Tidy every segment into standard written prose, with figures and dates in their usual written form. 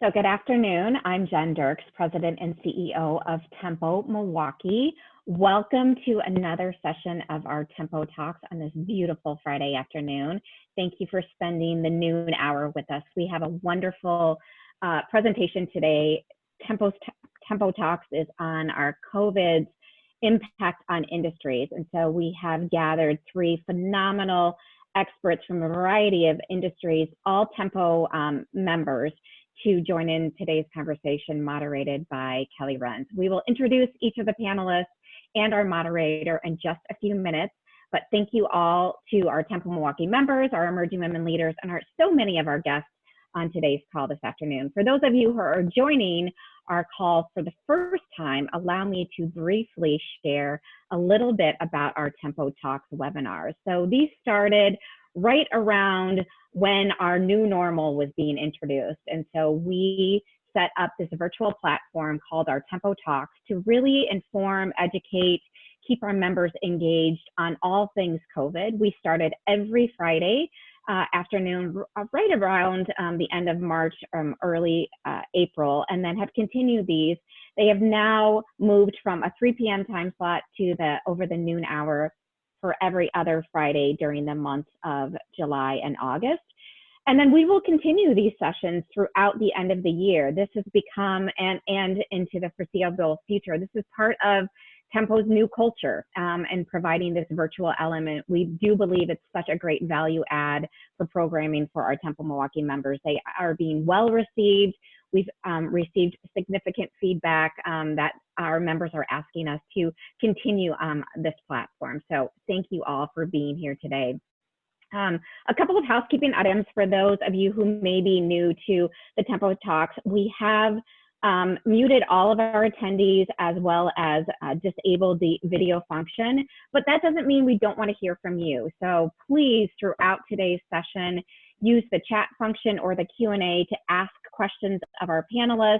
So good afternoon. I'm Jen Dirks, President and CEO of Tempo Milwaukee. Welcome to another session of our Tempo Talks on this beautiful Friday afternoon. Thank you for spending the noon hour with us. We have a wonderful presentation today. Tempo Talks is on our COVID's impact on industries. And so we have gathered three phenomenal experts from a variety of industries, all Tempo members, to join in today's conversation moderated by Kelly Renz. We will introduce each of the panelists and our moderator in just a few minutes, but thank you all to our Tempo Milwaukee members, our emerging women leaders, and so many of our guests on today's call this afternoon. For those of you who are joining our call for the first time, allow me to briefly share a little bit about our Tempo Talks webinars. So these started right around when our new normal was being introduced. And so we set up this virtual platform called our Tempo Talks to really inform, educate, keep our members engaged on all things COVID. We started every Friday afternoon, right around the end of March, early April, and then have continued these. They have now moved from a 3 p.m. time slot to over the noon hour for every other Friday during the months of July and August. And then we will continue these sessions throughout the end of the year. This has become, and into the foreseeable future, this is part of Tempo's new culture and providing this virtual element. We do believe it's such a great value add for programming for our Tempo Milwaukee members. They are being well received. We've received significant feedback that our members are asking us to continue this platform. So thank you all for being here today. A couple of housekeeping items for those of you who may be new to the Tempo Talks. We have muted all of our attendees as well as disabled the video function, but that doesn't mean we don't want to hear from you. So please, throughout today's session, use the chat function or the Q&A to ask questions of our panelists.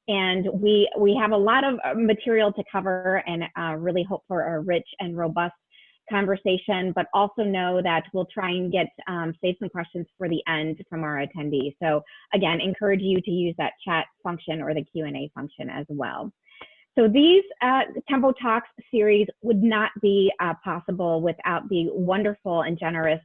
And we have a lot of material to cover and really hope for a rich and robust conversation, but also know that we'll try and save some questions for the end from our attendees. So again, encourage you to use that chat function or the Q&A function as well. So these Tempo Talks series would not be possible without the wonderful and generous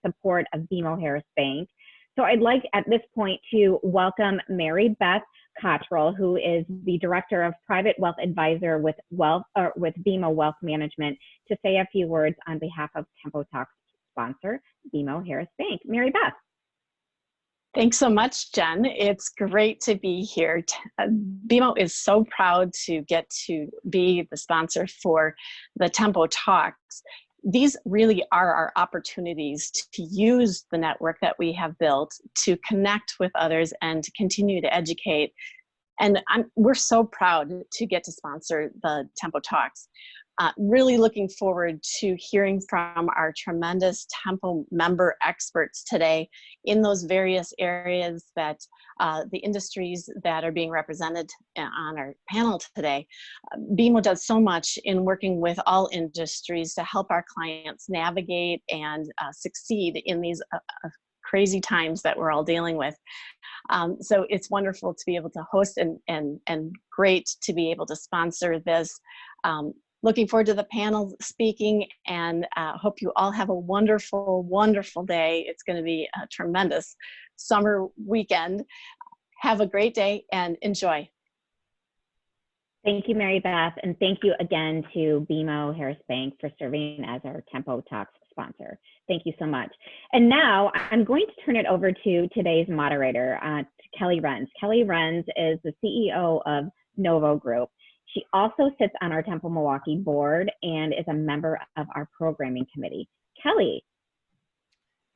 support of BMO Harris Bank. So I'd like at this point to welcome Mary Beth Cottrell, who is the Director of Private Wealth Advisor with BMO Wealth Management, to say a few words on behalf of Tempo Talks sponsor, BMO Harris Bank. Mary Beth. Thanks so much, Jen. It's great to be here. BMO is so proud to get to be the sponsor for the Tempo Talks. These really are our opportunities to use the network that we have built to connect with others and to continue to educate. And we're so proud to get to sponsor the Tempo Talks. Really looking forward to hearing from our tremendous Tempo member experts today in those various areas that the industries that are being represented on our panel today. BMO does so much in working with all industries to help our clients navigate and succeed in these crazy times that we're all dealing with. So it's wonderful to be able to host and great to be able to sponsor this. Looking forward to the panel speaking, and hope you all have a wonderful, wonderful day. It's going to be a tremendous summer weekend. Have a great day and enjoy. Thank you, Mary Beth, and thank you again to BMO Harris Bank for serving as our Tempo Talks sponsor. Thank you so much. And now I'm going to turn it over to today's moderator, to Kelly Renz. Kelly Renz is the CEO of Novo Group. She also sits on our Tempo Milwaukee board and is a member of our programming committee. Kelly.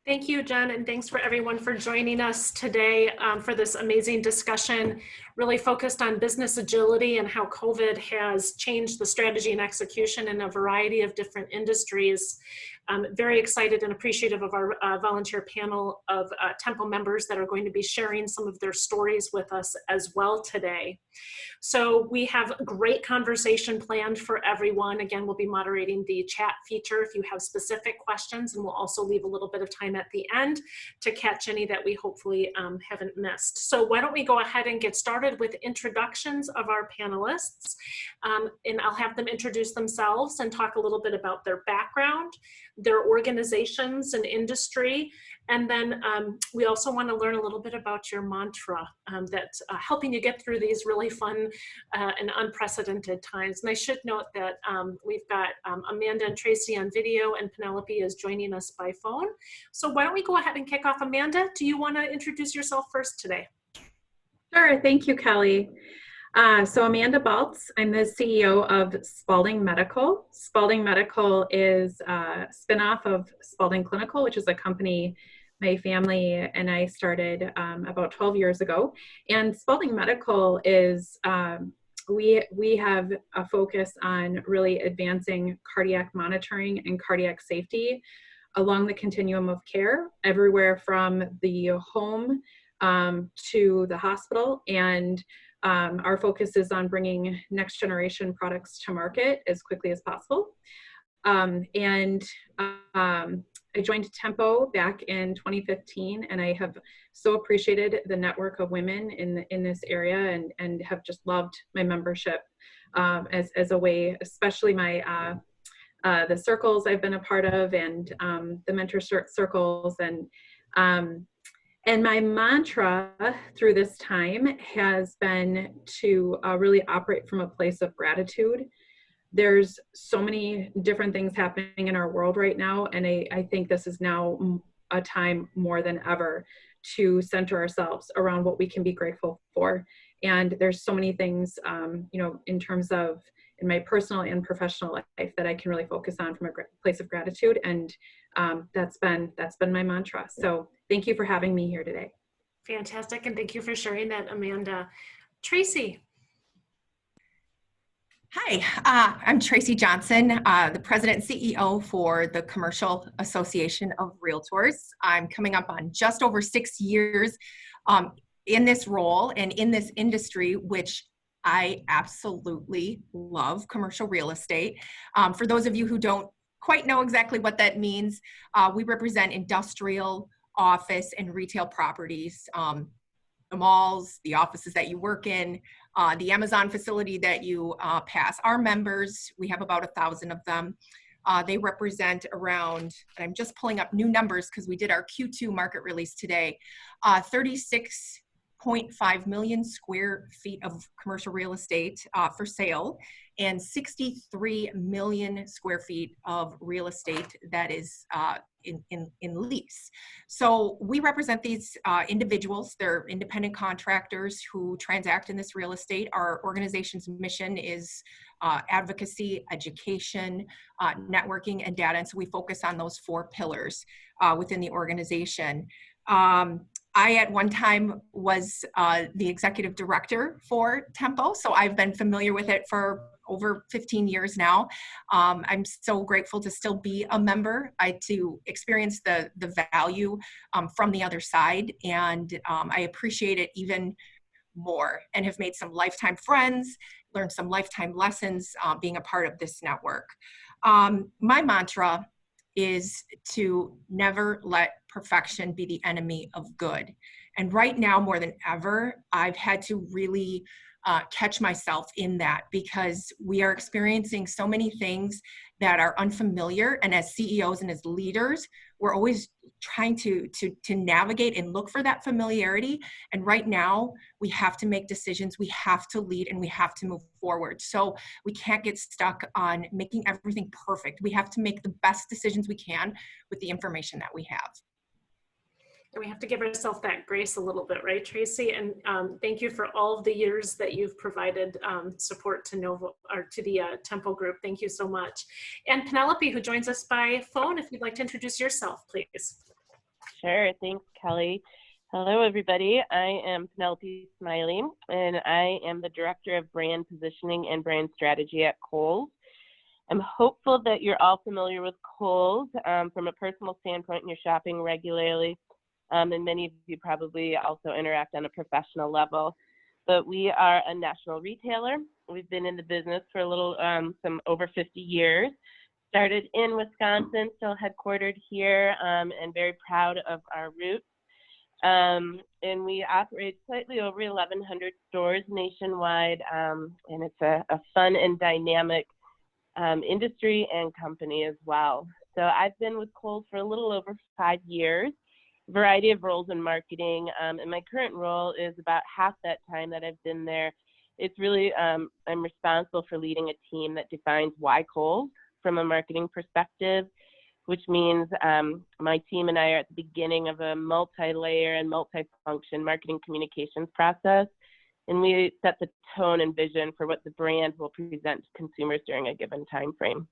Thank you, Jen, and thanks for everyone for joining us today for this amazing discussion, really focused on business agility and how COVID has changed the strategy and execution in a variety of different industries. I'm very excited and appreciative of our volunteer panel of Tempo members that are going to be sharing some of their stories with us as well today. So we have a great conversation planned for everyone. Again, we'll be moderating the chat feature if you have specific questions, and we'll also leave a little bit of time time at the end to catch any that we hopefully haven't missed. So why don't we go ahead and get started with introductions of our panelists. And I'll have them introduce themselves and talk a little bit about their background, their organizations and industry. And then we also want to learn a little bit about your mantra that's helping you get through these really fun and unprecedented times. And I should note that we've got Amanda and Tracy on video, and Penelope is joining us by phone. So why don't we go ahead and kick off. Amanda, do you want to introduce yourself first today? Sure, thank you, Kelly. So Amanda Baltz, I'm the CEO of Spalding Medical. Spalding Medical is a spinoff of Spalding Clinical, which is a company my family and I started about 12 years ago. And Spalding Medical is, we have a focus on really advancing cardiac monitoring and cardiac safety along the continuum of care, everywhere from the home to the hospital. And our focus is on bringing next generation products to market as quickly as possible. I joined Tempo back in 2015, and I have so appreciated the network of women in this area, and have just loved my membership as a way, especially my the circles I've been a part of, and the mentor circles, and my mantra through this time has been to really operate from a place of gratitude. There's so many different things happening in our world right now, and I think this is now a time more than ever to center ourselves around what we can be grateful for. And there's so many things, in terms of in my personal and professional life that I can really focus on from a place of gratitude, and that's been my mantra. So thank you for having me here today. Fantastic, and thank you for sharing that, Amanda. Tracy. Hi, I'm Tracy Johnson, the President and CEO for the Commercial Association of Realtors. I'm coming up on just over 6 years in this role and in this industry, which I absolutely love, commercial real estate. For those of you who don't quite know exactly what that means, we represent industrial, office, and retail properties. The malls, the offices that you work in, the Amazon facility that you pass. Our members, we have about 1,000 of them. They represent around, and I'm just pulling up new numbers because we did our Q2 market release today, 36.5 million square feet of commercial real estate for sale, and 63 million square feet of real estate that is in lease. So we represent these individuals. They're independent contractors who transact in this real estate. Our organization's mission is advocacy, education, networking, and data. And so we focus on those 4 pillars within the organization. I, at one time, was the executive director for Tempo, so I've been familiar with it for over 15 years now. I'm so grateful to still be a member, to experience the value from the other side, and I appreciate it even more, and have made some lifetime friends, learned some lifetime lessons being a part of this network. My mantra is to never let perfection be the enemy of good. And right now, more than ever, I've had to really catch myself in that, because we are experiencing so many things that are unfamiliar. And as CEOs and as leaders, we're always trying to navigate and look for that familiarity. And right now, we have to make decisions, we have to lead, and we have to move forward. So we can't get stuck on making everything perfect. We have to make the best decisions we can with the information that we have. And we have to give ourselves that grace a little bit, right, Tracy? And thank you for all of the years that you've provided support to Novo, or to the Tempo group. Thank you so much. And Penelope, who joins us by phone, if you'd like to introduce yourself, please. Sure, thanks, Kelly. Hello, everybody. I am Penelope Smiley, and I am the Director of Brand Positioning and Brand Strategy at Kohl's. I'm hopeful that you're all familiar with Kohl's from a personal standpoint, and you're shopping regularly. And many of you probably also interact on a professional level. But we are a national retailer. We've been in the business for a little, some over 50 years. Started in Wisconsin, still headquartered here, and very proud of our roots. And we operate slightly over 1,100 stores nationwide, and it's a fun and dynamic industry and company as well. So I've been with Kohl's for a little over 5 years, variety of roles in marketing, and my current role is about half that time that I've been there. It's really, I'm responsible for leading a team that defines why Kohl's from a marketing perspective, which means my team and I are at the beginning of a multi-layer and multi-function marketing communications process, and we set the tone and vision for what the brand will present to consumers during a given time frame.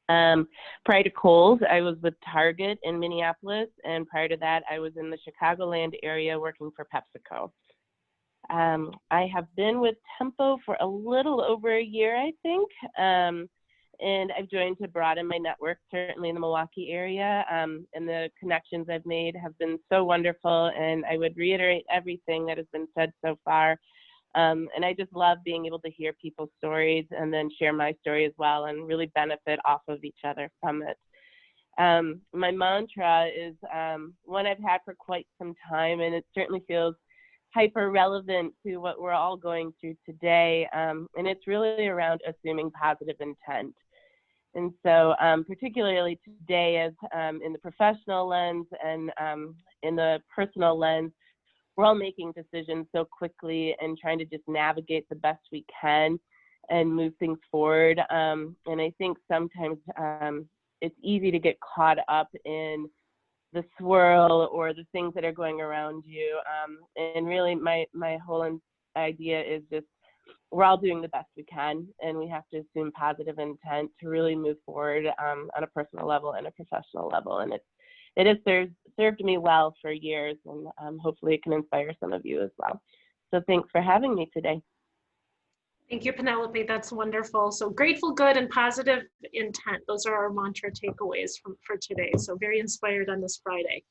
Prior to Kohl's, I was with Target in Minneapolis, and prior to that, I was in the Chicagoland area working for PepsiCo. I have been with Tempo for a little over a year, I think, and I've joined to broaden my network, certainly in the Milwaukee area, and the connections I've made have been so wonderful, and I would reiterate everything that has been said so far. And I just love being able to hear people's stories and then share my story as well and really benefit off of each other from it. My mantra is one I've had for quite some time, and it certainly feels hyper relevant to what we're all going through today. And it's really around assuming positive intent. And so particularly today, as in the professional lens and in the personal lens, we're all making decisions so quickly and trying to just navigate the best we can and move things forward. And I think sometimes it's easy to get caught up in the swirl or the things that are going around you. And really my whole idea is just we're all doing the best we can, and we have to assume positive intent to really move forward on a personal level and a professional level. And it has served me well for years, and hopefully it can inspire some of you as well. So thanks for having me today. Thank you, Penelope. That's wonderful. So grateful, good, and positive intent. Those are our mantra takeaways for today. So very inspired on this Friday.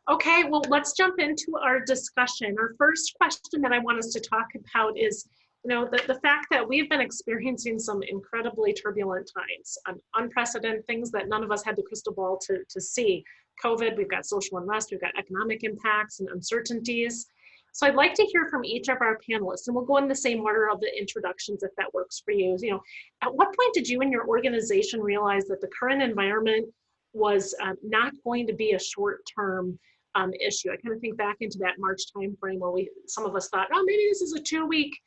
Okay, well, let's jump into our discussion. Our first question that I want us to talk about is, the fact that we've been experiencing some incredibly turbulent times, unprecedented things that none of us had the crystal ball to see. COVID, we've got social unrest, we've got economic impacts and uncertainties. So I'd like to hear from each of our panelists, and we'll go in the same order of the introductions if that works for you. At what point did you and your organization realize that the current environment was not going to be a short-term issue? I kind of think back into that March timeframe where some of us thought, oh, maybe this is a two-week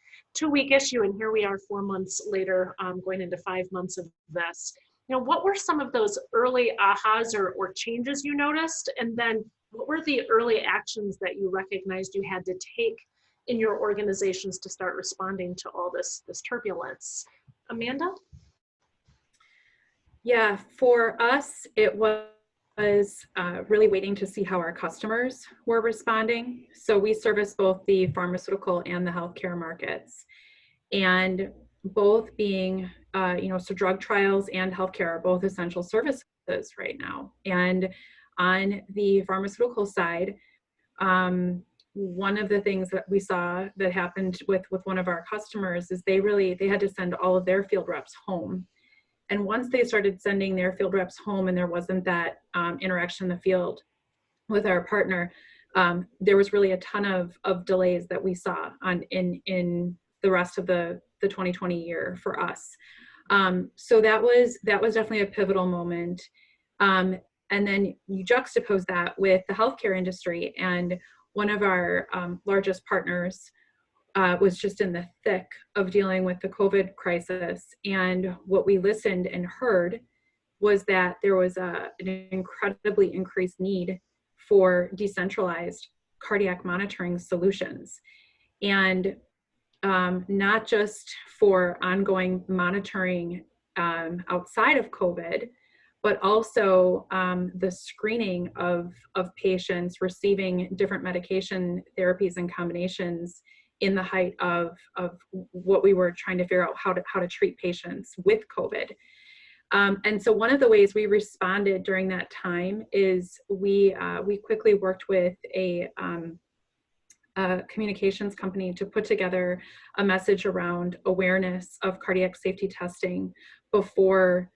issue, and here we are 4 months later, going into 5 months of this. What were some of those early ahas or changes you noticed? And then what were the early actions that you recognized you had to take in your organizations to start responding to all this turbulence? Amanda? Yeah, for us, it was really waiting to see how our customers were responding. So we service both the pharmaceutical and the healthcare markets, and both being, so drug trials and healthcare are both essential services right now. And on the pharmaceutical side, one of the things that we saw that happened with one of our customers is they had to send all of their field reps home. And once they started sending their field reps home and there wasn't that interaction in the field with our partner, there was really a ton of delays that we saw in the rest of the 2020 year for us. So that was definitely a pivotal moment. And then you juxtapose that with the healthcare industry, and one of our largest partners was just in the thick of dealing with the COVID crisis. And what we listened and heard was that there was an incredibly increased need for decentralized cardiac monitoring solutions. And not just for ongoing monitoring outside of COVID, but also the screening of patients receiving different medication therapies and combinations in the height of what we were trying to figure out how to treat patients with COVID. And so one of the ways we responded during that time is we quickly worked with a communications company to put together a message around awareness of cardiac safety testing before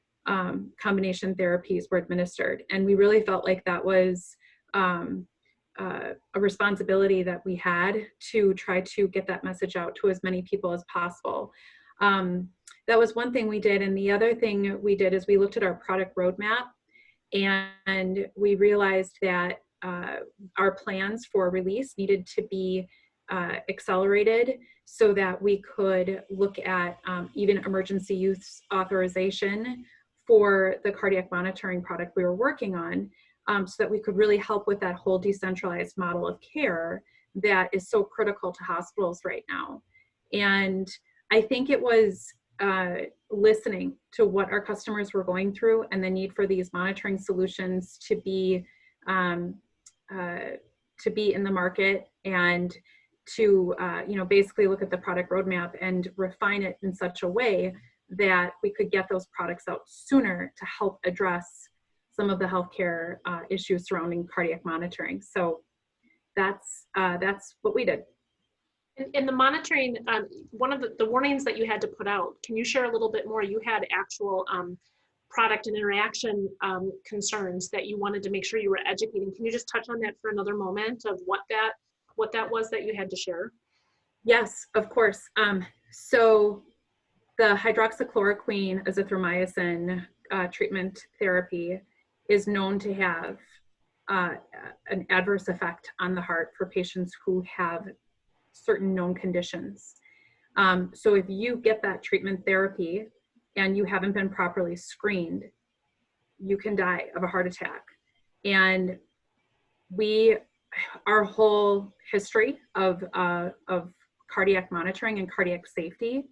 combination therapies were administered. And we really felt like that was a responsibility that we had to try to get that message out to as many people as possible. That was one thing we did. And the other thing we did is we looked at our product roadmap, and we realized that our plans for release needed to be accelerated so that we could look at even emergency use authorization for the cardiac monitoring product we were working on, so that we could really help with that whole decentralized model of care that is so critical to hospitals right now. And I think it was listening to what our customers were going through and the need for these monitoring solutions to be in the market, and to basically look at the product roadmap and refine it in such a way that we could get those products out sooner to help address some of the healthcare issues surrounding cardiac monitoring. So that's what we did. In the monitoring, one of the warnings that you had to put out, can you share a little bit more? You had actual product and interaction concerns that you wanted to make sure you were educating. Can you just touch on that for another moment of what that was that you had to share? Yes, of course. So the hydroxychloroquine azithromycin treatment therapy is known to have an adverse effect on the heart for patients who have certain known conditions. So if you get that treatment therapy and you haven't been properly screened, you can die of a heart attack. And our whole history of cardiac monitoring and cardiac safety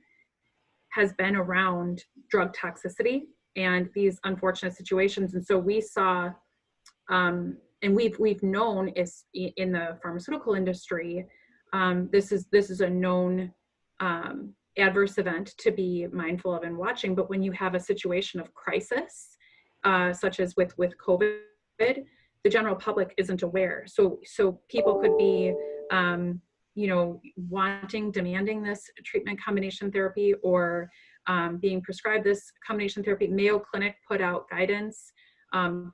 has been around drug toxicity and these unfortunate situations. And so we saw, and we've known is in the pharmaceutical industry, this is a known adverse event to be mindful of and watching. But when you have a situation of crisis, such as with COVID, the general public isn't aware. So people could be, demanding this treatment combination therapy, or being prescribed this combination therapy. Mayo Clinic put out guidance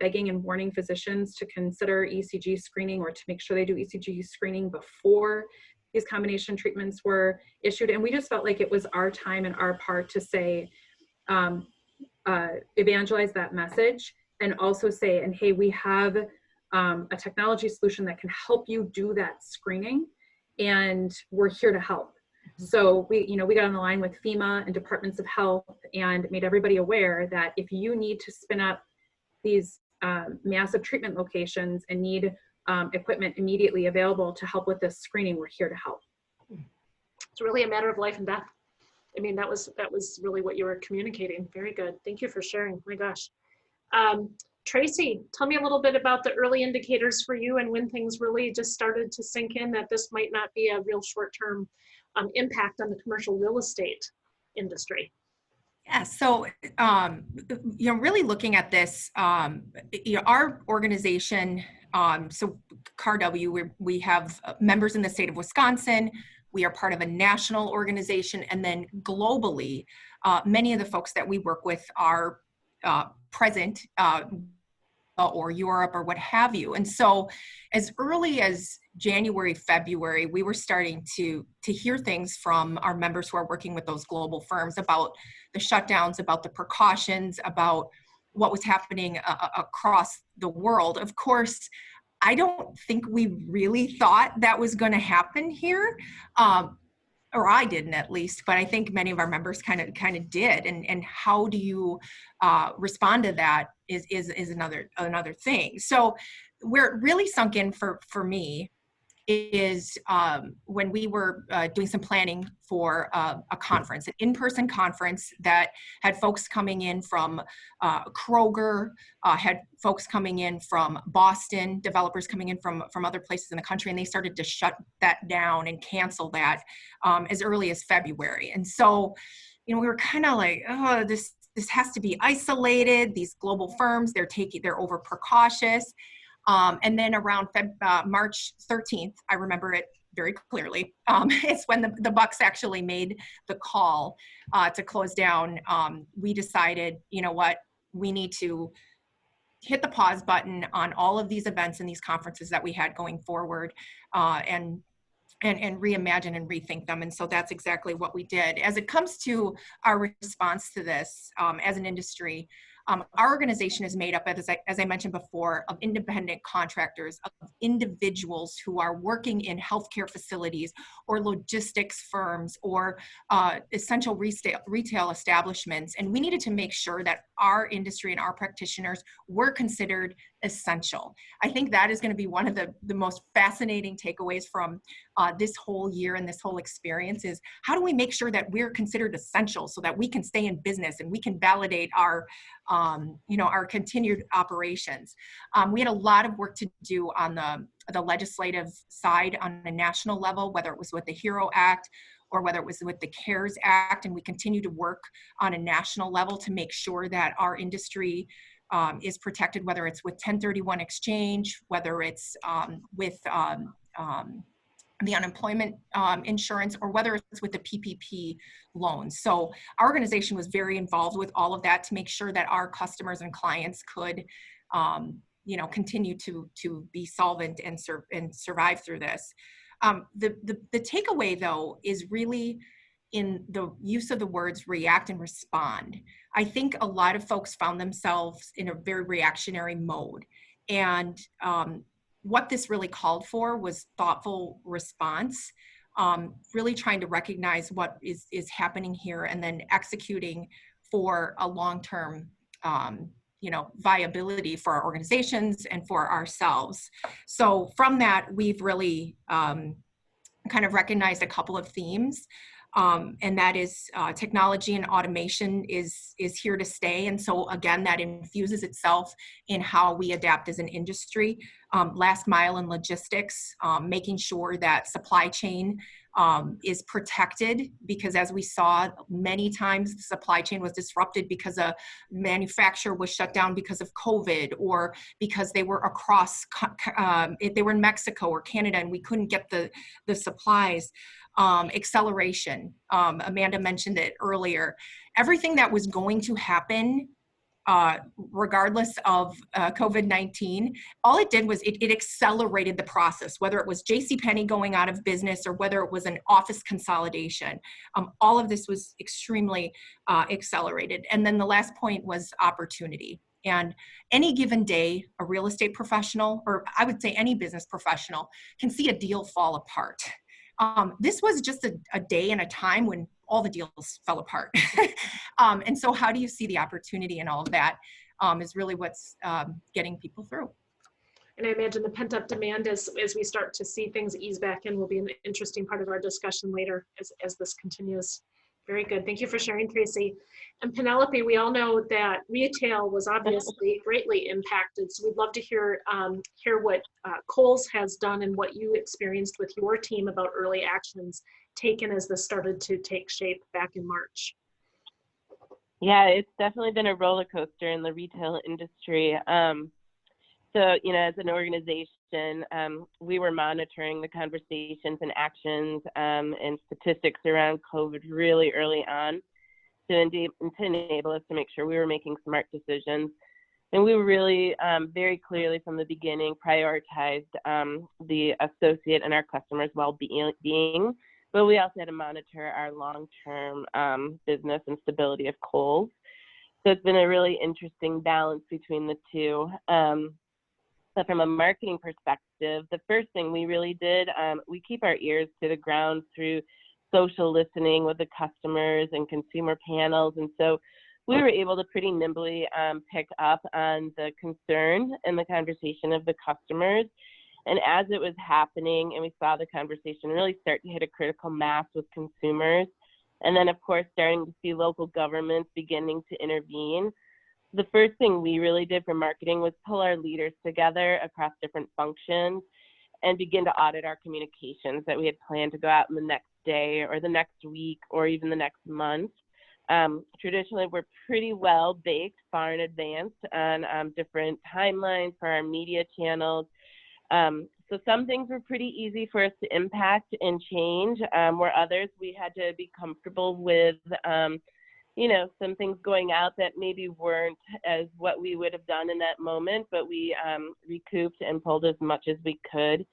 begging and warning physicians to consider ECG screening, or to make sure they do ECG screening before these combination treatments were issued. And we just felt like it was our time and our part to say, evangelize that message, and also say, and hey, we have a technology solution that can help you do that screening, and we're here to help. So we got on the line with FEMA and departments of health and made everybody aware that if you need to spin up these massive treatment locations and need equipment immediately available to help with this screening, we're here to help. It's really a matter of life and death. I mean, that was really what you were communicating. Very good. Thank you for sharing. My gosh. Tracy, tell me a little bit about the early indicators for you and when things really just started to sink in that this might not be a real short-term impact on the commercial real estate industry. Yeah, so really looking at this, our organization, so CARW, we have members in the state of Wisconsin. We are part of a national organization, and then globally, many of the folks that we work with are present or Europe or what have you. And so as early as January, February, we were starting to hear things from our members who are working with those global firms about the shutdowns, about the precautions, about what was happening across the world. Of course, I don't think we really thought that was going to happen here. Or I didn't, at least, but I think many of our members kind of did. And how do you respond to that is another thing. So where it really sunk in for me is when we were doing some planning for a conference, an in-person conference that had folks coming in from Kroger, had folks coming in from Boston, developers coming in from other places in the country, and they started to shut that down and cancel that as early as February. And so, we were kind of like, oh, this has to be isolated. These global firms, they're over precautious. And then around March 13th, I remember it very clearly. It's when the Bucks actually made the call to close down. We decided, you know what, we need to hit the pause button on all of these events and these conferences that we had going forward, and reimagine and rethink them. And so that's exactly what we did. As it comes to our response to this, as an industry, our organization is made up, as I mentioned before, of independent contractors, of individuals who are working in healthcare facilities or logistics firms or essential retail establishments. And we needed to make sure that our industry and our practitioners were considered essential. I think that is going to be one of the most fascinating takeaways from this whole year and this whole experience is how do we make sure that we're considered essential so that we can stay in business and we can validate our our continued operations. We had a lot of work to do on the legislative side on a national level, whether it was with the HERO Act or whether it was with the CARES Act, and we continue to work on a national level to make sure that our industry is protected, whether it's with 1031 exchange, whether it's with the unemployment insurance, or whether it's with the PPP loans. So our organization was very involved with all of that to make sure that our customers and clients could, continue to be solvent and survive through this. The takeaway, though, is really in the use of the words react and respond. I think a lot of folks found themselves in a very reactionary mode. And what this really called for was thoughtful response, really trying to recognize what is happening here and then executing for a long-term viability for our organizations and for ourselves. So from that, we've really kind of recognized a couple of themes. And that is technology and automation is here to stay. And so again, that infuses itself in how we adapt as an industry. Last mile and logistics, making sure that supply chain is protected, because as we saw many times, the supply chain was disrupted because a manufacturer was shut down because of COVID, or because they were they were in Mexico or Canada and we couldn't get the supplies. Acceleration, Amanda mentioned it earlier. Everything that was going to happen, regardless of COVID-19, all it did was it accelerated the process, whether it was JCPenney going out of business or whether it was an office consolidation. All of this was extremely accelerated. And then the last point was opportunity. And any given day, a real estate professional, or I would say any business professional, can see a deal fall apart. This was just a day and a time when all the deals fell apart. And so how do you see the opportunity in all of that is really what's getting people through. And I imagine the pent-up demand as we start to see things ease back in will be an interesting part of our discussion later as this continues. Very good. Thank you for sharing, Tracy. And Penelope, we all know that retail was obviously greatly impacted. So we'd love to hear what Kohl's has done and what you experienced with your team about early actions taken as this started to take shape back in March. Yeah, it's definitely been a roller coaster in the retail industry. So, as an organization, we were monitoring the conversations and actions and statistics around COVID really early on to enable us to make sure we were making smart decisions. And we were really very clearly from the beginning prioritized the associate and our customers' well-being, but we also had to monitor our long-term business and stability of Kohl's. So it's been a really interesting balance between the two. So from a marketing perspective, the first thing we really did, we keep our ears to the ground through social listening with the customers and consumer panels. And so we were able to pretty nimbly pick up on the concern and the conversation of the customers. And as it was happening and we saw the conversation really start to hit a critical mass with consumers, and then of course starting to see local governments beginning to intervene, the first thing we really did for marketing was pull our leaders together across different functions and begin to audit our communications that we had planned to go out in the next day or the next week or even the next month. Traditionally, we're pretty well baked far in advance on different timelines for our media channels. So some things were pretty easy for us to impact and change, where others we had to be comfortable with you know, some things going out that maybe weren't as what we would have done in that moment, but we recouped and pulled as much as we could.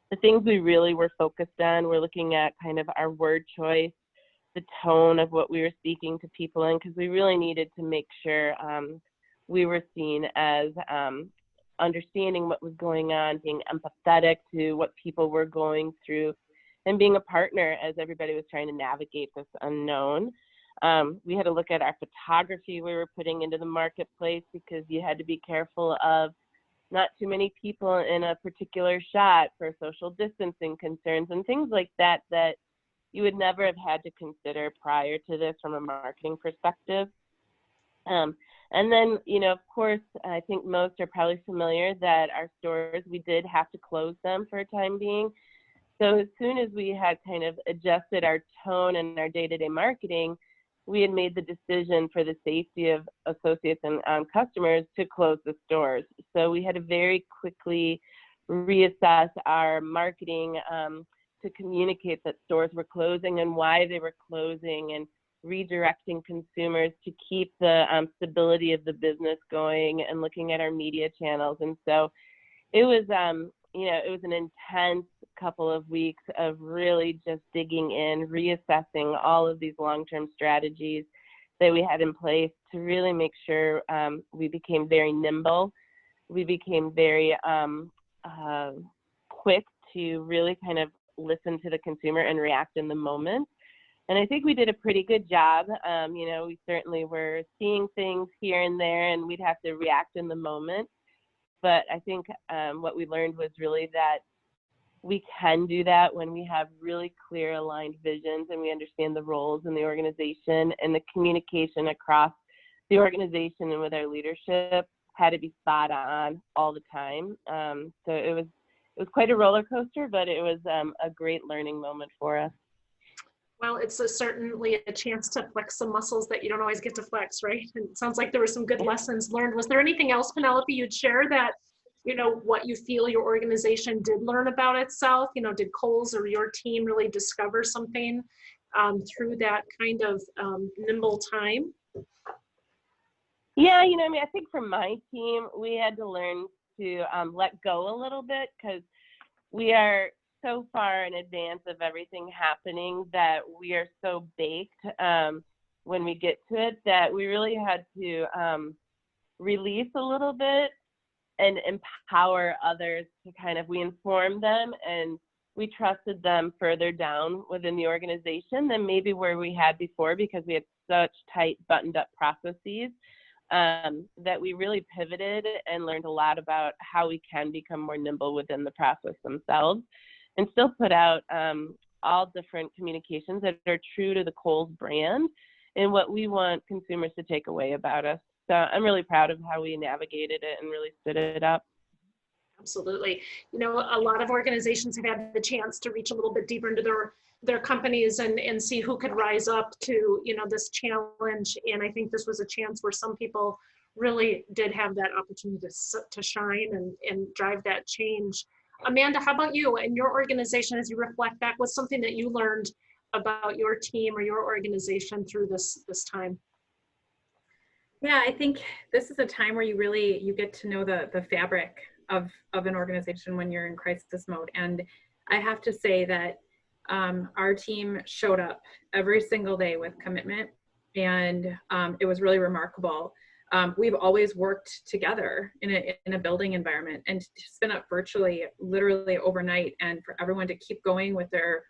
The things we really were focused on, we're looking at kind of our word choice, the tone of what we were speaking to people in, because we really needed to make sure we were seen as understanding what was going on, being empathetic to what people were going through, and being a partner as everybody was trying to navigate this unknown. We had to look at our photography we were putting into the marketplace, because you had to be careful of not too many people in a particular shot for social distancing concerns and things like that that you would never have had to consider prior to this from a marketing perspective. And then, you know, of course, I think most are probably familiar that our stores, we did have to close them for a time being. So as soon as we had kind of adjusted our tone and our day-to-day marketing, we had made the decision for the safety of associates and customers to close the stores. So we had to very quickly reassess our marketing to communicate that stores were closing and why they were closing, and redirecting consumers to keep the stability of the business going, and looking at our media channels. And so it was, you know, it was an intense couple of weeks of really just digging in, reassessing all of these long-term strategies that we had in place to really make sure we became very nimble. We became very quick to really kind of listen to the consumer and react in the moment. And I think we did a pretty good job. You know, we certainly were seeing things here and there, and we'd have to react in the moment. But I think what we learned was really that we can do that when we have really clear aligned visions and we understand the roles in the organization, and the communication across the organization and with our leadership had to be spot on all the time. So it was quite a roller coaster, but it was a great learning moment for us. Well, it's certainly a chance to flex some muscles that you don't always get to flex, right? And it sounds like there were some good lessons learned. Was there anything else, Penelope, you'd share that, you know, what you feel your organization did learn about itself? You know, did Kohl's or your team really discover something through that kind of nimble time? Yeah, you know, I mean, I think for my team, we had to learn to let go a little bit, because we are so far in advance of everything happening that we are so baked when we get to it, that we really had to release a little bit and empower others to kind of, we informed them and we trusted them further down within the organization than maybe where we had before, because we had such tight buttoned up processes that we really pivoted and learned a lot about how we can become more nimble within the process themselves, and still put out all different communications that are true to the Kohl's brand and what we want consumers to take away about us. So I'm really proud of how we navigated it and really stood it up. Absolutely. You know, a lot of organizations have had the chance to reach a little bit deeper into their companies and see who could rise up to, you know, this challenge. And I think this was a chance where some people really did have that opportunity to shine and drive that change. Amanda, how about you and your organization as you reflect back? What's something that you learned about your team or your organization through this time? Yeah, I think this is a time where you get to know the fabric of an organization when you're in crisis mode. And I have to say that our team showed up every single day with commitment, and it was really remarkable. We've always worked together in a building environment, and to spin up virtually, literally overnight, and for everyone to keep going with their,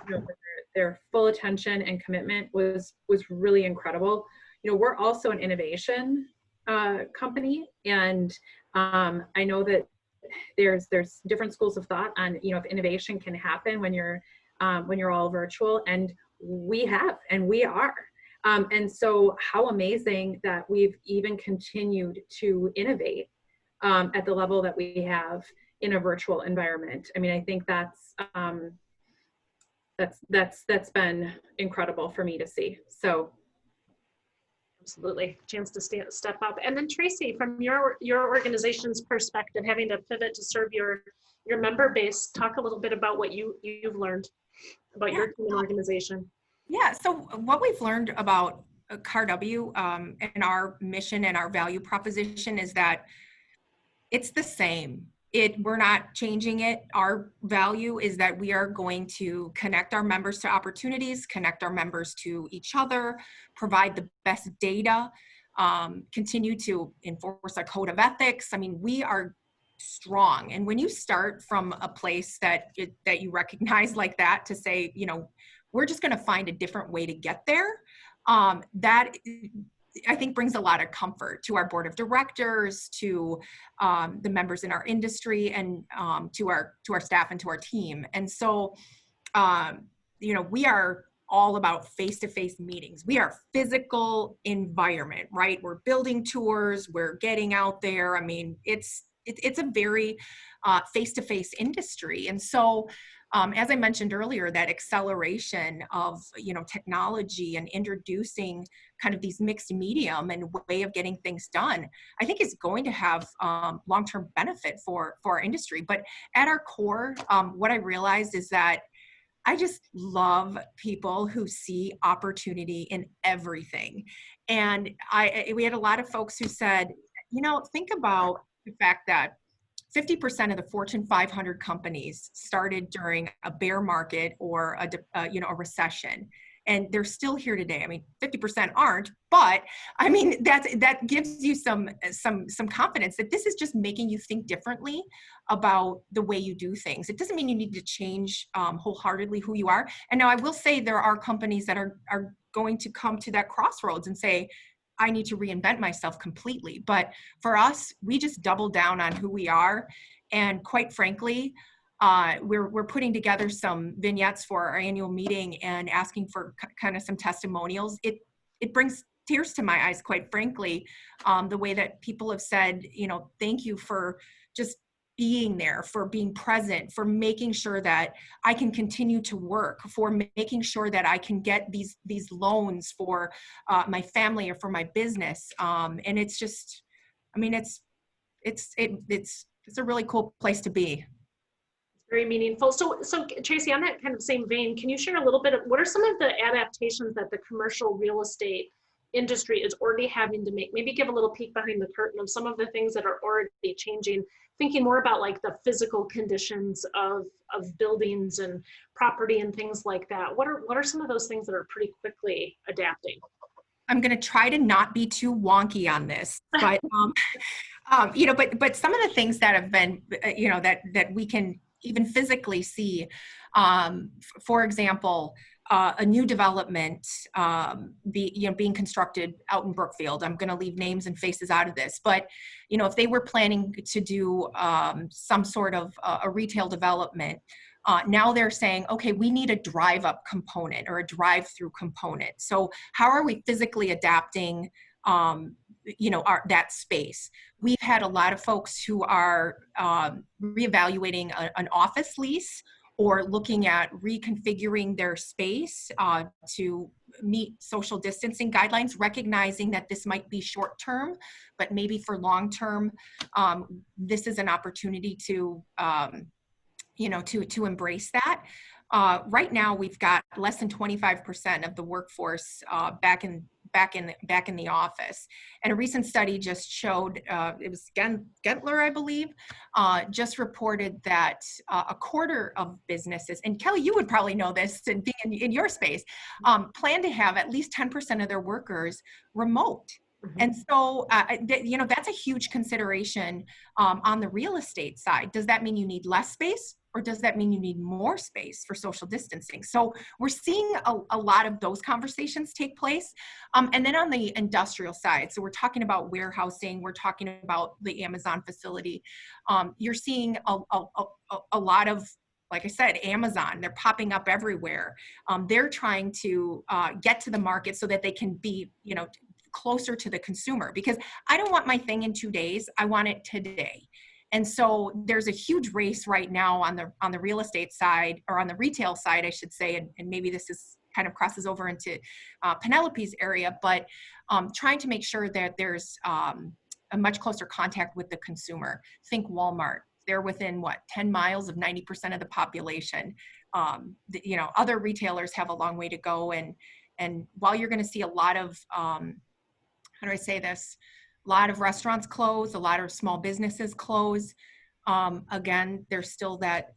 you know, with their full attention and commitment was really incredible. You know, we're also an innovation company, and I know that there's different schools of thought on, you know, if innovation can happen when you're all virtual, and we are. And so how amazing that we've even continued to innovate at the level that we have in a virtual environment. I mean, I think that's been incredible for me to see. So absolutely, chance to step up. And then Tracy, from your organization's perspective, having to pivot to serve your member base, talk a little bit about what you've learned about your team and organization. Yeah, so what we've learned about CARW and our mission and our value proposition is that it's the same. We're not changing it. Our value is that we are going to connect our members to opportunities, connect our members to each other, provide the best data, continue to enforce a code of ethics. I mean, we are strong. And when you start from a place that you recognize like that, to say, you know, we're just going to find a different way to get there, that I think brings a lot of comfort to our board of directors, to the members in our industry, and to our staff and to our team. And so, you know, we are all about face-to-face meetings. We are physical environment, right? We're building tours, we're getting out there. I mean, it's a very face-to-face industry. And so, as I mentioned earlier, that acceleration of, you know, technology and introducing kind of these mixed medium and way of getting things done, I think is going to have long-term benefit for our industry. But at our core, what I realized is that I just love people who see opportunity in everything. And we had a lot of folks who said, you know, think about the fact that 50% of the Fortune 500 companies started during a bear market or a recession, and they're still here today. I mean, 50% aren't, but I mean that gives you some confidence that this is just making you think differently about the way you do things. It doesn't mean you need to change wholeheartedly who you are. And now I will say there are companies that are going to come to that crossroads and say, I need to reinvent myself completely. But for us, we just double down on who we are. And quite frankly, we're putting together some vignettes for our annual meeting and asking for kind of some testimonials. It brings tears to my eyes, quite frankly, the way that people have said, you know, thank you for just being there, for being present, for making sure that I can continue to work, for making sure that I can get these loans for my family or for my business. And it's just, I mean, it's a really cool place to be. Very meaningful. So Tracy, on that kind of same vein, can you share a little bit of what are some of the adaptations that the commercial real estate industry is already having to make? Maybe give a little peek behind the curtain of some of the things that are already changing, thinking more about like the physical conditions of buildings and property and things like that. What are some of those things that are pretty quickly adapting? I'm going to try to not be too wonky on this, but you know, but some of the things that have been, you know, that we can even physically see, for example, a new development being constructed out in Brookfield. I'm going to leave names and faces out of this, but you know, if they were planning to do some sort of a retail development, now they're saying, okay, we need a drive-up component or a drive-through component. So how are we physically adapting, you know, that space? We've had a lot of folks who are reevaluating an office lease or looking at reconfiguring their space to meet social distancing guidelines, recognizing that this might be short-term, but maybe for long-term, this is an opportunity to, you know, to embrace that. Right now, we've got less than 25% of the workforce back in the office. And a recent study just showed, it was Gentler, I believe, just reported that a quarter of businesses, and Kelly, you would probably know this and being in your space, plan to have at least 10% of their workers remote. Mm-hmm. And so, you know, that's a huge consideration on the real estate side. Does that mean you need less space? Or does that mean you need more space for social distancing? So we're seeing a lot of those conversations take place. And then on the industrial side, so we're talking about warehousing, we're talking about the Amazon facility. You're seeing a lot of, like I said, Amazon, they're popping up everywhere. They're trying to get to the market so that they can be, you know, closer to the consumer, because I don't want my thing in 2 days. I want it today. And so there's a huge race right now on the real estate side, or on the retail side, I should say, and maybe this is kind of crosses over into Penelope's area, but trying to make sure that there's a much closer contact with the consumer. Think Walmart. They're within 10 miles of 90% of the population. You know, other retailers have a long way to go, and And while you're going to see a lot of, how do I say this? A lot of restaurants close, a lot of small businesses close. Again, there's still that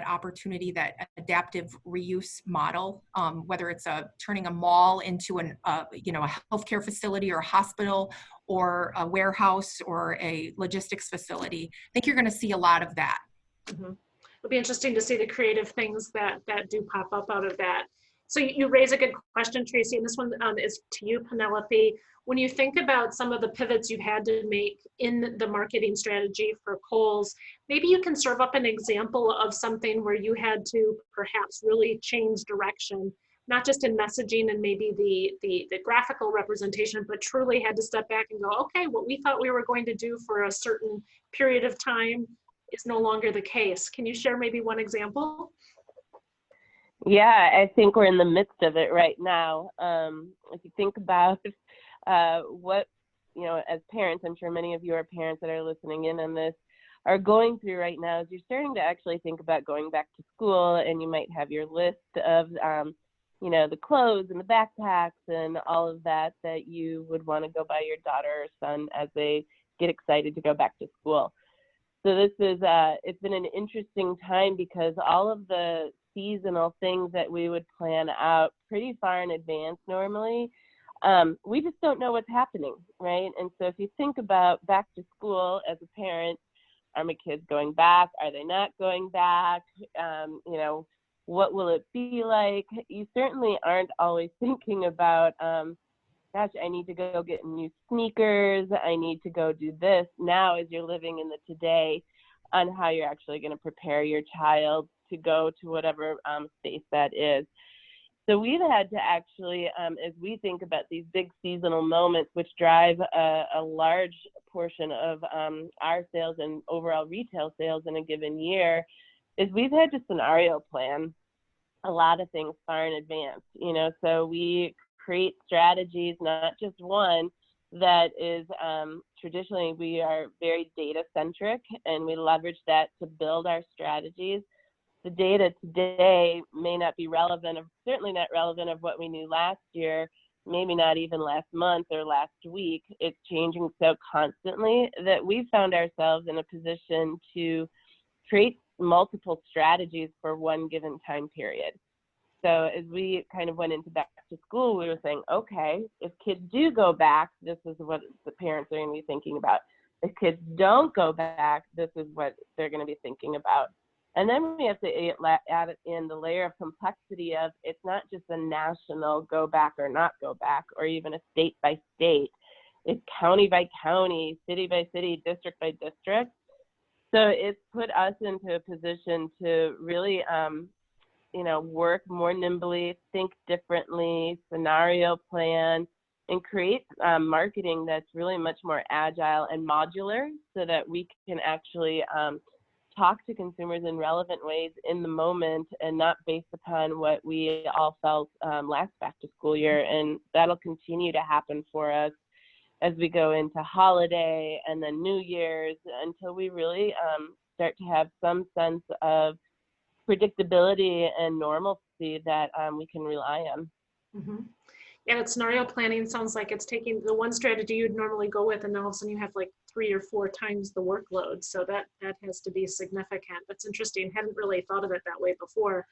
opportunity, that adaptive reuse model, whether it's turning a mall into a healthcare facility or a hospital or a warehouse or a logistics facility. I think you're going to see a lot of that. Mm-hmm. It'll be interesting to see the creative things that do pop up out of that. So you raise a good question, Tracy, and this one is to you, Penelope. When you think about some of the pivots you've had to make in the marketing strategy for Kohl's, maybe you can serve up an example of something where you had to perhaps really change direction, not just in messaging and maybe the graphical representation, but truly had to step back and go, okay, what we thought we were going to do for a certain period of time is no longer the case. Can you share maybe one example? Yeah, I think we're in the midst of it right now. If you think about what, as parents, I'm sure many of you are parents that are listening in on this, are going through right now, is you're starting to actually think about going back to school, and you might have your list of, the clothes and the backpacks and all of that you would want to go buy your daughter or son as they get excited to go back to school. So this is, it's been an interesting time because all of the seasonal things that we would plan out pretty far in advance normally, we just don't know what's happening, right? And so if you think about back to school as a parent, are my kids going back? Are they not going back? What will it be like? You certainly aren't always thinking about, gosh, I need to go get new sneakers. I need to go do this now as you're living in the today on how you're actually going to prepare your child to go to whatever space that is. So we've had to actually, as we think about these big seasonal moments, which drive a large portion of our sales and overall retail sales in a given year, is we've had to scenario plan a lot of things far in advance. So we create strategies, not just one, that is traditionally we are very data centric, and we leverage that to build our strategies. The data today may not be relevant, or certainly not relevant of what we knew last year, maybe not even last month or last week. It's changing so constantly that we found ourselves in a position to create multiple strategies for one given time period. So as we kind of went into back to school, we were saying, okay, if kids do go back, this is what the parents are going to be thinking about. If kids don't go back, this is what they're going to be thinking about. And then we have to add in the layer of complexity of it's not just a national go back or not go back, or even a state by state. It's county by county, city by city, district by district. So it's put us into a position to really, work more nimbly, think differently, scenario plan, and create marketing that's really much more agile and modular so that we can actually talk to consumers in relevant ways in the moment and not based upon what we all felt last back to school year. And that'll continue to happen for us as we go into holiday and then New Year's until we really start to have some sense of predictability and normalcy that we can rely on. Mm-hmm. Yeah, scenario planning sounds like it's taking the one strategy you'd normally go with, and then all of a sudden you have like 3 or 4 times the workload. So that has to be significant. That's interesting. Hadn't really thought of it that way before.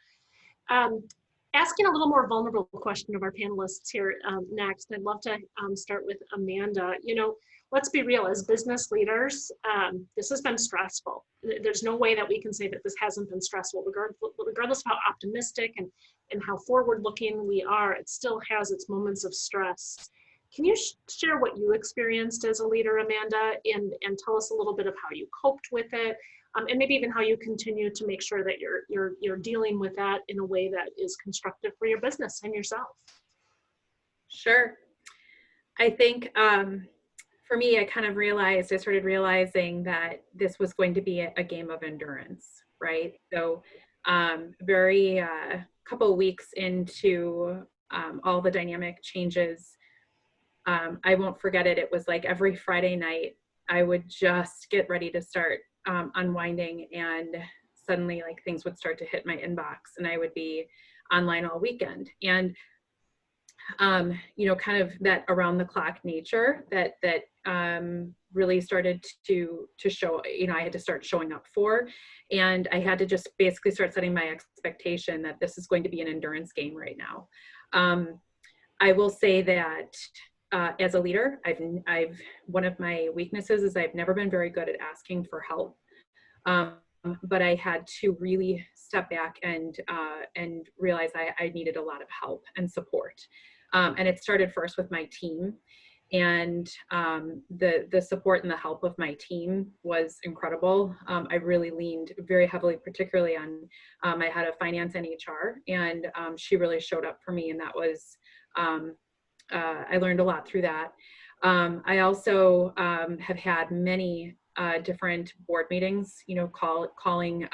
Asking a little more vulnerable question of our panelists here next. I'd love to start with Amanda. Let's be real, as business leaders, this has been stressful. There's no way that we can say that this hasn't been stressful, regardless of how optimistic and how forward-looking we are, it still has its moments of stress. Can you share what you experienced as a leader, Amanda, and tell us a little bit of how you coped with it, and maybe even how you continue to make sure that you're dealing with that in a way that is constructive for your business and yourself? Sure. I think for me, I started realizing that this was going to be a game of endurance, right? So very couple of weeks into all the dynamic changes, I won't forget it. It was like every Friday night, I would just get ready to start unwinding, and suddenly like things would start to hit my inbox and I would be online all weekend. And you know, kind of that around the clock nature that really started to show, you know, I had to start showing up for, and I had to just basically start setting my expectation that this is going to be an endurance game right now. I will say that as a leader, one of my weaknesses is I've never been very good at asking for help. But I had to really step back and realize I needed a lot of help and support. And it started first with my team, and the support and the help of my team was incredible. I really leaned very heavily, particularly on I had a finance and HR, and she really showed up for me, and that was I learned a lot through that. I also have had many different board meetings, you know, calling,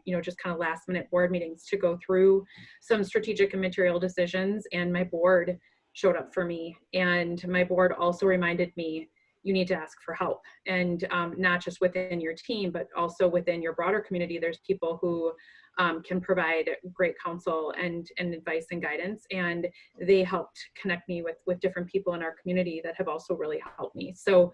you know, just kind of last minute board meetings to go through some strategic and material decisions. And my board showed up for me. And my board also reminded me, you need to ask for help. And not just within your team, but also within your broader community. There's people who can provide great counsel and advice and guidance. And they helped connect me with different people in our community that have also really helped me. So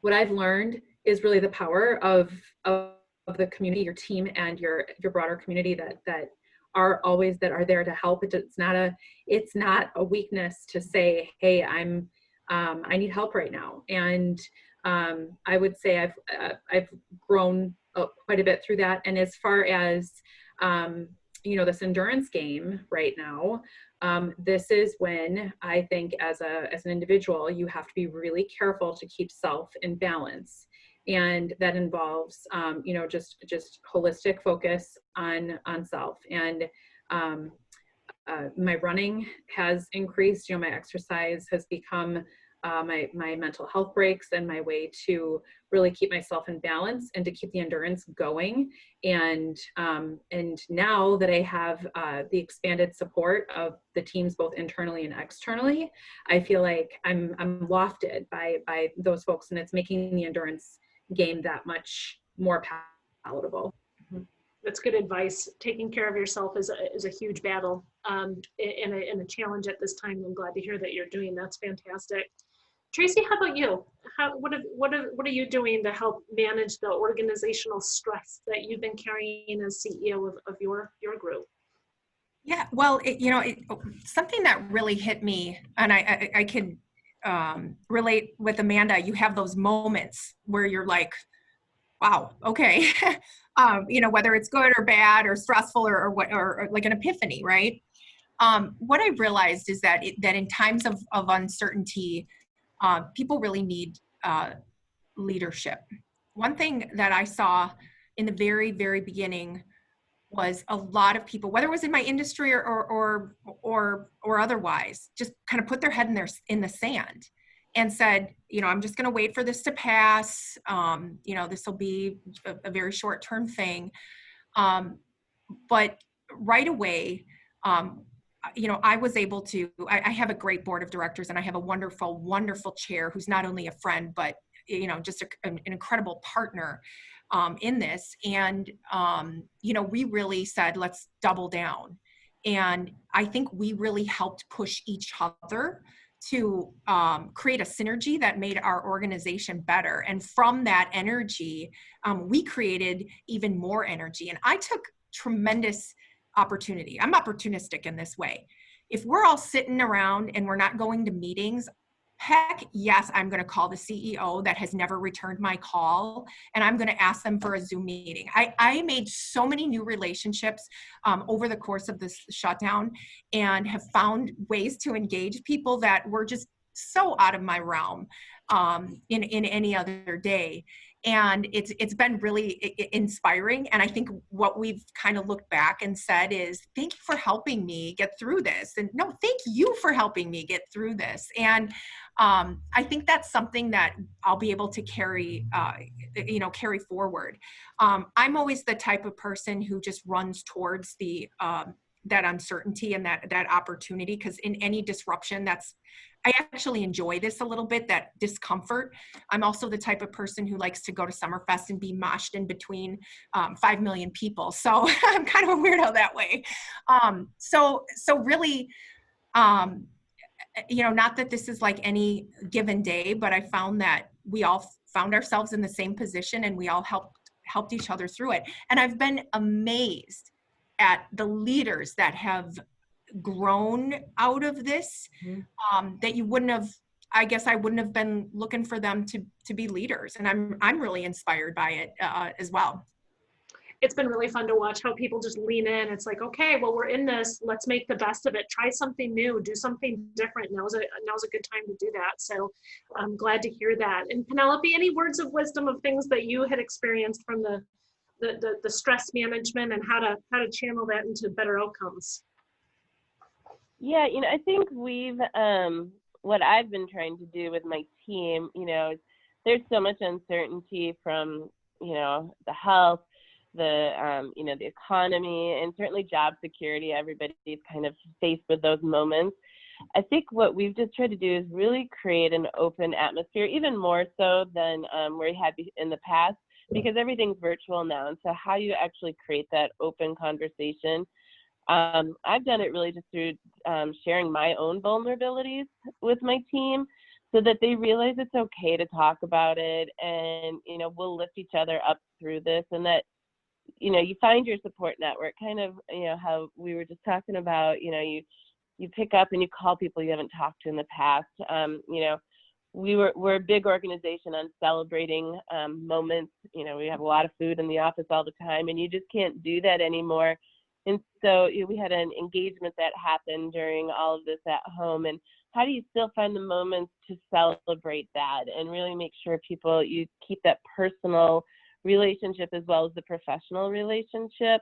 what I've learned is really the power of the community, your team, and your broader community that are there to help. It's not a weakness to say, hey, I need help right now. And I would say I've grown quite a bit through that. And as far as you know, this endurance game right now, this is when I think as an individual, you have to be really careful to keep self in balance. And that involves, you know, just holistic focus on self. And my running has increased, you know, my exercise has become my mental health breaks and my way to really keep myself in balance and to keep the endurance going. And now that I have the expanded support of the teams both internally and externally, I feel like I'm lofted by those folks, and it's making the endurance game that much more palatable. That's good advice. Taking care of yourself is a huge battle and a challenge at this time. I'm glad to hear that you're doing. That's fantastic. Tracy, how about you? What are you doing to help manage the organizational stress that you've been carrying as CEO of your group? Yeah, well, something that really hit me, and I can relate with Amanda. You have those moments where you're like, wow, okay, whether it's good or bad or stressful or like an epiphany, right? What I realized is that in times of uncertainty, people really need leadership. One thing that I saw in the very, very beginning was a lot of people, whether it was in my industry or otherwise, just kind of put their head in the sand and said, I'm just going to wait for this to pass. This will be a very short-term thing. But right away, I was able to, I have a great board of directors, and I have a wonderful, wonderful chair who's not only a friend, but, just an incredible partner in this. And, we really said, let's double down. And I think we really helped push each other to create a synergy that made our organization better. And from that energy, we created even more energy. And I took tremendous opportunity. I'm opportunistic in this way. If we're all sitting around and we're not going to meetings, heck yes, I'm going to call the CEO that has never returned my call, and I'm going to ask them for a Zoom meeting. I made so many new relationships over the course of this shutdown, and have found ways to engage people that were just so out of my realm in any other day. And it's been really inspiring. And I think what we've kind of looked back and said is, thank you for helping me get through this. And no, thank you for helping me get through this. And I think that's something that I'll be able to carry forward. I'm always the type of person who just runs towards that uncertainty and that opportunity, because in any disruption, I actually enjoy this a little bit, that discomfort. I'm also the type of person who likes to go to Summerfest and be moshed in between 5 million people. So I'm kind of a weirdo that way. So really, Not that this is like any given day, but I found that we all found ourselves in the same position and we all helped each other through it. And I've been amazed at the leaders that have grown out of this, that you wouldn't have, I guess I wouldn't have been looking for them to be leaders. And I'm really inspired by it as well. It's been really fun to watch how people just lean in. It's like, okay, well, we're in this, let's make the best of it. Try something new, do something different. Now's a good time to do that. So I'm glad to hear that. And Penelope, any words of wisdom of things that you had experienced from the stress management and how to channel that into better outcomes? Yeah, I think what I've been trying to do with my team, there's so much uncertainty from, the health, the economy, and certainly job security. Everybody's kind of faced with those moments. I think what we've just tried to do is really create an open atmosphere, even more so than we had in the past, because everything's virtual now. And so how you actually create that open conversation, I've done it really just through sharing my own vulnerabilities with my team so that they realize it's okay to talk about it, and, we'll lift each other up through this, and that, you find your support network, kind of, how we were just talking about, you pick up and you call people you haven't talked to in the past. We're a big organization on celebrating moments. We have a lot of food in the office all the time, and you just can't do that anymore. And so we had an engagement that happened during all of this at home. And how do you still find the moments to celebrate that and really make sure you keep that personal relationship as well as the professional relationship?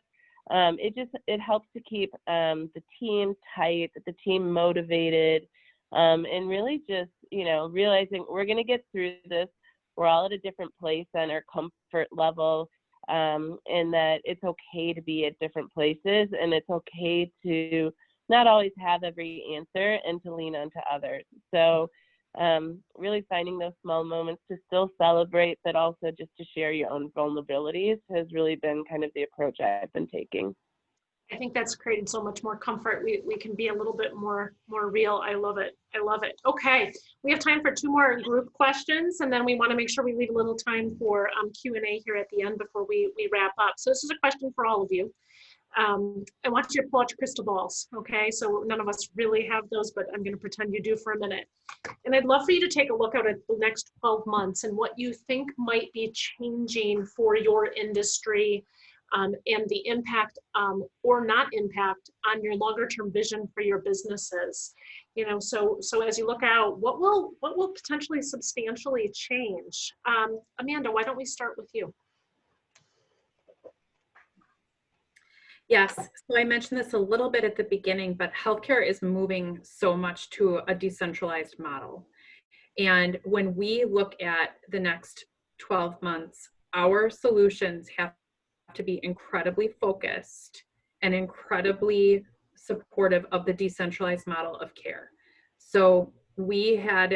It helps to keep the team tight, the team motivated, and really just, realizing we're going to get through this. We're all at a different place on our comfort level, and that it's okay to be at different places, and it's okay to not always have every answer and to lean onto others. So really finding those small moments to still celebrate, but also just to share your own vulnerabilities has really been kind of the approach I've been taking. I think that's created so much more comfort. We can be a little bit more real. I love it. Okay, we have time for 2 more group questions, and then we want to make sure we leave a little time for Q&A here at the end before we wrap up. So this is a question for all of you. I want you to pull out your crystal balls, okay? So none of us really have those, but I'm going to pretend you do for a minute. And I'd love for you to take a look out at the next 12 months and what you think might be changing for your industry, and the impact or not impact on your longer term vision for your businesses. So as you look out, what will potentially substantially change? Amanda, why don't we start with you? Yes, so I mentioned this a little bit at the beginning, but healthcare is moving so much to a decentralized model. And when we look at the next 12 months, our solutions have to be incredibly focused and incredibly supportive of the decentralized model of care. So we have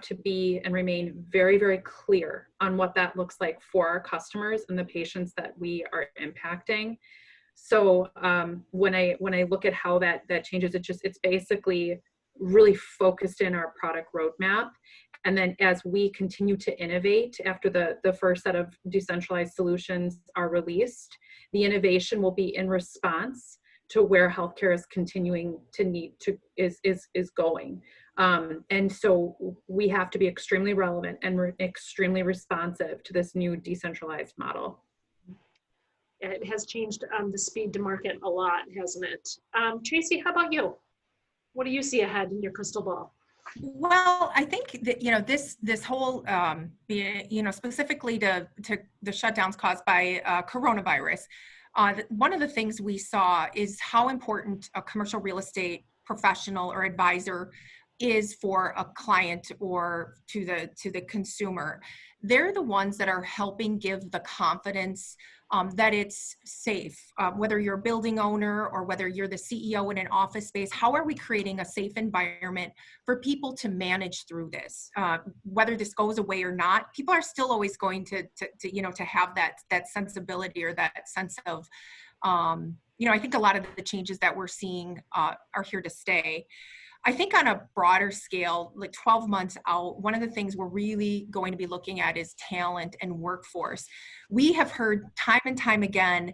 to be and remain very, very clear on what that looks like for our customers and the patients that we are impacting. So when I look at how that changes, it's basically really focused in our product roadmap. And then as we continue to innovate after the first set of decentralized solutions are released, the innovation will be in response to where healthcare is continuing to is going. And so we have to be extremely relevant and extremely responsive to this new decentralized model. It has changed the speed to market a lot, hasn't it? Tracy, how about you? What do you see ahead in your crystal ball? Well, I think that, this whole, specifically to the shutdowns caused by coronavirus, one of the things we saw is how important a commercial real estate professional or advisor is for a client or to the consumer. They're the ones that are helping give the confidence that it's safe, whether you're a building owner or whether you're the CEO in an office space. How are we creating a safe environment for people to manage through this? Whether this goes away or not, people are still always going to have that sensibility or that sense of I think a lot of the changes that we're seeing are here to stay. I think on a broader scale, like 12 months out, one of the things we're really going to be looking at is talent and workforce. We have heard time and time again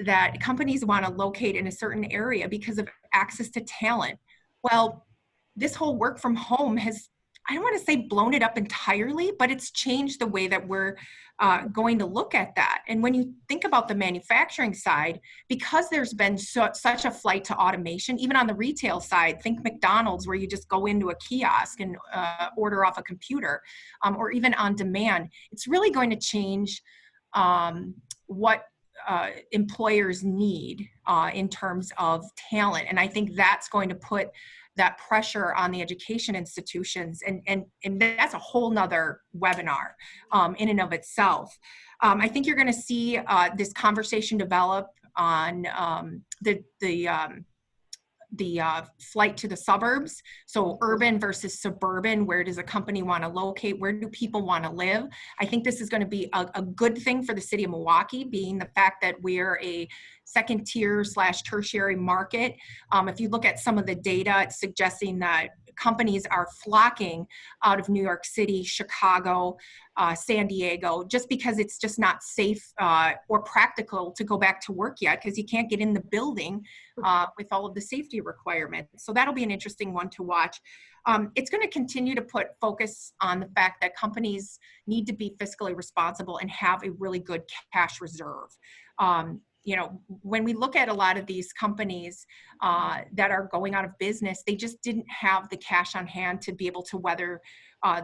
that companies want to locate in a certain area because of access to talent. Well, this whole work from home has, I don't want to say blown it up entirely, but it's changed the way that we're going to look at that. And when you think about the manufacturing side, because there's been such a flight to automation, even on the retail side, think McDonald's, where you just go into a kiosk and order off a computer, or even on demand, it's really going to change what employers need in terms of talent. And I think that's going to put that pressure on the education institutions, and that's a whole nother webinar in and of itself. I think you're going to see this conversation develop on the flight to the suburbs. So urban versus suburban, where does a company want to locate? Where do people want to live? I think this is going to be a good thing for the city of Milwaukee, being the fact that we're a second tier / tertiary market. If you look at some of the data, it's suggesting that companies are flocking out of New York City, Chicago, San Diego, just because it's just not safe or practical to go back to work yet, because you can't get in the building with all of the safety requirements. So that'll be an interesting one to watch. It's going to continue to put focus on the fact that companies need to be fiscally responsible and have a really good cash reserve. When we look at a lot of these companies that are going out of business, they just didn't have the cash on hand to be able to weather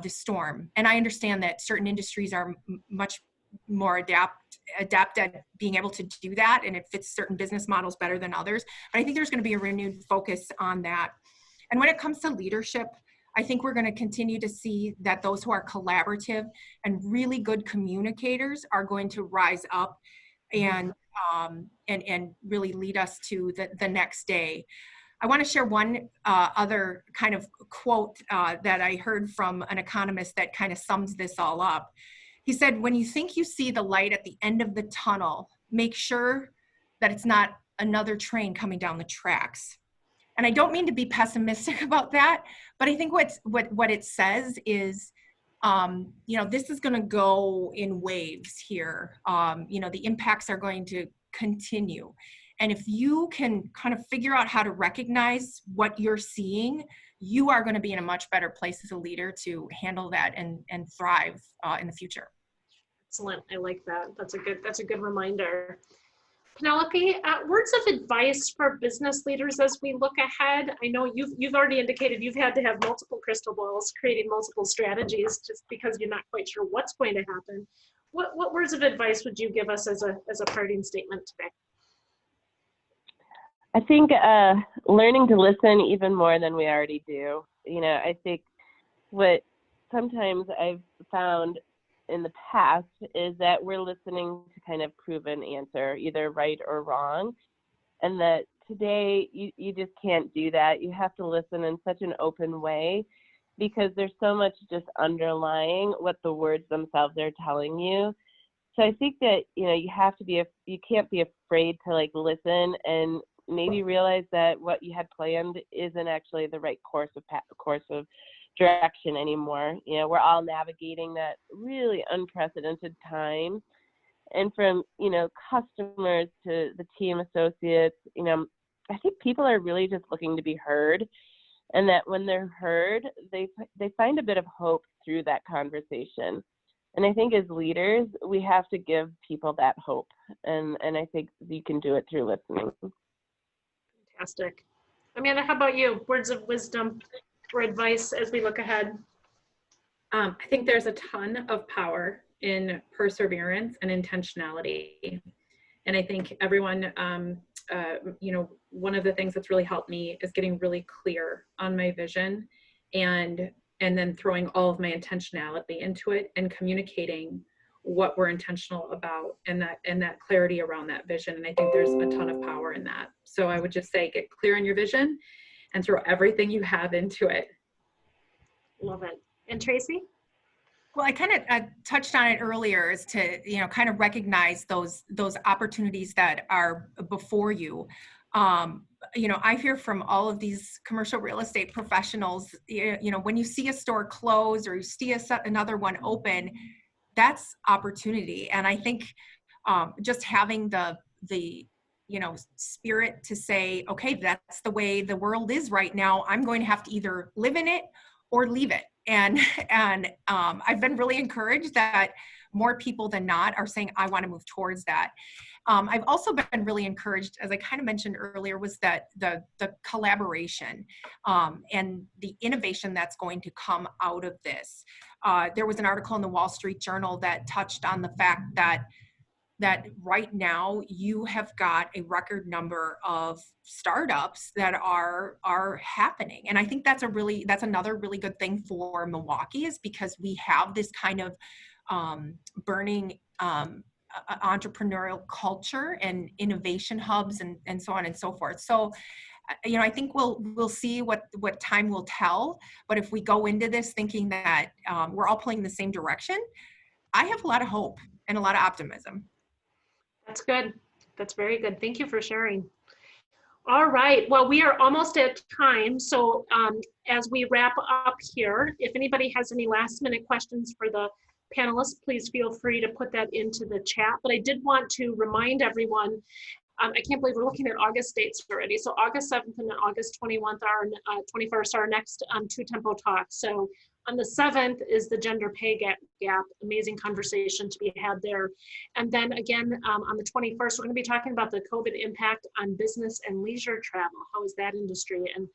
the storm. And I understand that certain industries are much more adept at being able to do that, and it fits certain business models better than others. But I think there's going to be a renewed focus on that. And when it comes to leadership, I think we're going to continue to see that those who are collaborative and really good communicators are going to rise up and really lead us to the next day. I want to share one other kind of quote that I heard from an economist that kind of sums this all up. He said, when you think you see the light at the end of the tunnel, make sure that it's not another train coming down the tracks. And I don't mean to be pessimistic about that, but I think what it says is, this is going to go in waves here. The impacts are going to continue. And if you can kind of figure out how to recognize what you're seeing, you are going to be in a much better place as a leader to handle that and thrive in the future. Excellent. I like that. That's a good reminder. Penelope, words of advice for business leaders as we look ahead. I know you've already indicated you've had to have multiple crystal balls, creating multiple strategies just because you're not quite sure what's going to happen. What words of advice would you give us as a parting statement today? I think learning to listen even more than we already do. I think what sometimes I've found in the past is that we're listening to kind of prove an answer, either right or wrong, and that today you just can't do that. You have to listen in such an open way, because there's so much just underlying what the words themselves are telling you. So I think that you can't be afraid to listen and maybe realize that what you had planned isn't actually the right course of direction anymore. We're all navigating that really unprecedented time, and from customers to the team associates, I think people are really just looking to be heard, and that when they're heard, they find a bit of hope through that conversation. And I think as leaders, we have to give people that hope, and I think you can do it through listening. Fantastic. Amanda, how about you? Words of wisdom or advice as we look ahead? I think there's a ton of power in perseverance and intentionality. And I think everyone, one of the things that's really helped me is getting really clear on my vision and then throwing all of my intentionality into it and communicating what we're intentional about and that clarity around that vision. And I think there's a ton of power in that. So I would just say, get clear on your vision and throw everything you have into it. Love it. And Tracy? Well, I kind of touched on it earlier, is to, you know, kind of recognize those opportunities that are before you. You know, I hear from all of these commercial real estate professionals, you know, when you see a store close or you see another one open, that's opportunity. And I think just having the you know, spirit to say, okay, that's the way the world is right now. I'm going to have to either live in it or leave it. And I've been really encouraged that more people than not are saying, I want to move towards that. I've also been really encouraged, as I kind of mentioned earlier, was that the collaboration and the innovation that's going to come out of this. There was an article in the Wall Street Journal that touched on the fact that right now you have got a record number of startups that are happening. And I think that's another really good thing for Milwaukee, is because we have this kind of burning entrepreneurial culture and innovation hubs and so on and so forth. So, you know, I think we'll see what time will tell. But if we go into this thinking that we're all pulling in the same direction, I have a lot of hope and a lot of optimism. That's good. That's very good. Thank you for sharing. All right. Well, we are almost at time. So as we wrap up here, if anybody has any last minute questions for the panelists, please feel free to put that into the chat. But I did want to remind everyone, I can't believe we're looking at August dates already. So August 7th and August 21st are 21st are our next two Tempo talks. So on the 7th is the gender pay gap, amazing conversation to be had there. And then again, on the 21st, we're going to be talking about the COVID impact on business and leisure travel. How is that industry and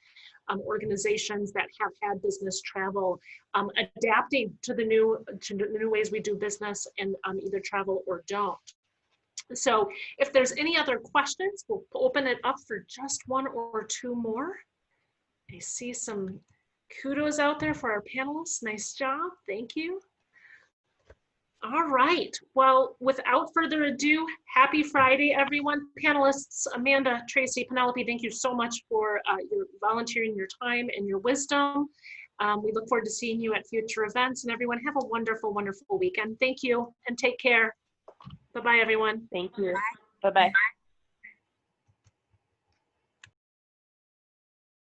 organizations that have had business travel adapting to the new ways we do business and either travel or don't. So if there's any other questions, we'll open it up for just one or two more. I see some kudos out there for our panelists. Nice job. Thank you. All right. Well, without further ado, happy Friday, everyone. Panelists, Amanda, Tracy, Penelope, thank you so much for your volunteering your time and your wisdom. We look forward to seeing you at future events, and everyone have a wonderful, wonderful weekend. Thank you and take care. Bye-bye, everyone. Thank you. Bye-bye.